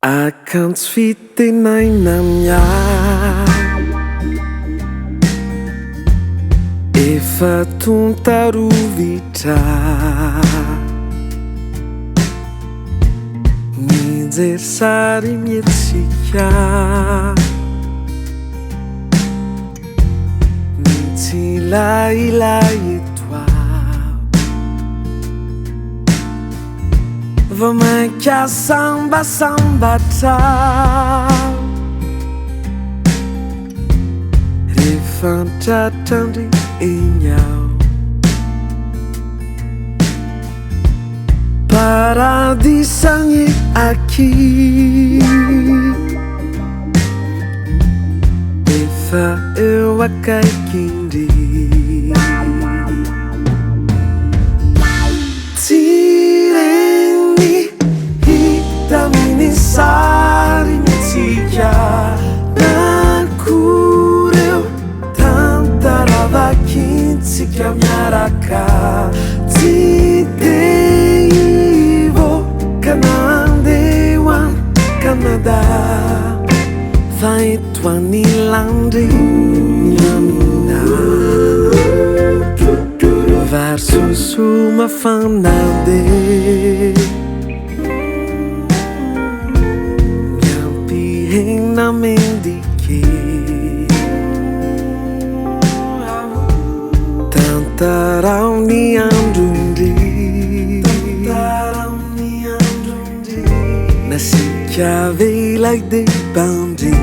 Akan tsy fitenaina miahy efa tonta rovitra mijery sary mietsika mitsilailay eto va mainka sambasambatra rehefa tratrandry eny aho paradisagny aky efa eo akaikindry sari mitsika nakoreo tantaravakintsika miaraka tsy devo kanandeoan Canada fa eto anilandry milamina vary soso mafanande na mendike tantarao ny androndry nasika velay debandry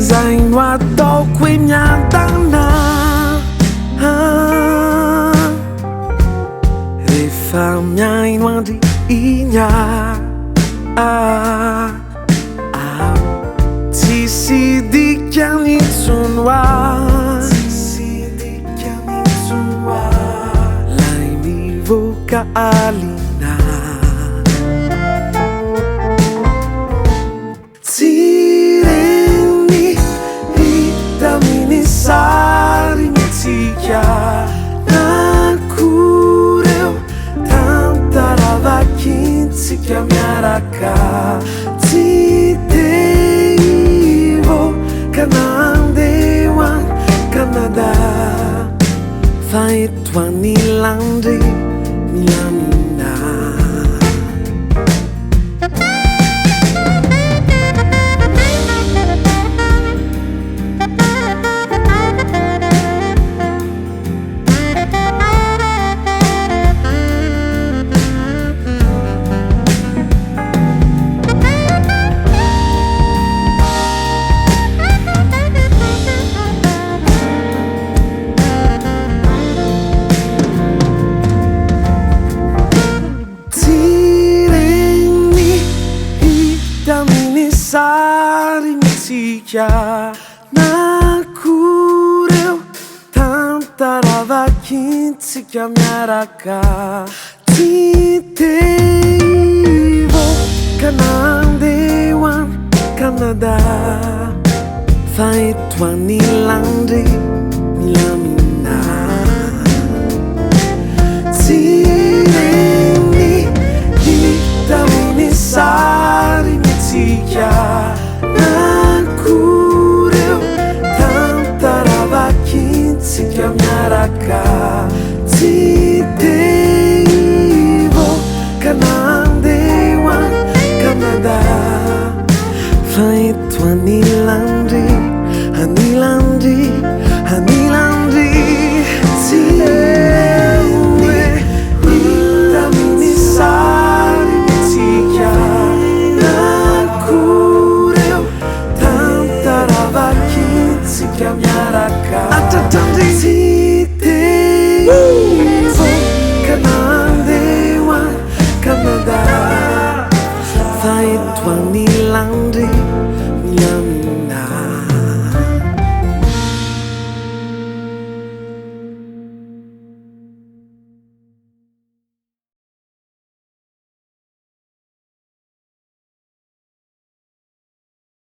zay no ataoko hoe miadana rehefa miaino andry inya tsisy dikany tsonoa lay mivoaka alina tsy reny hita miny sary mitsika nakoreo tantaravakintsika miaraka tsy devo kanandeoan Canada fa eto anilandry milamina sari mitsika nakoreo tantaravakintsika miaraka tsy devo kanandeoan Canada fa eto anilandry milamina tsy reny hita miny sary mitsika nakoreo tantaravakintsika miaraka tsy devo kanandeoan Canada fa eto anilandry tsy reny hita miny sary mitsika nakoreo tantaravakintsika miaraka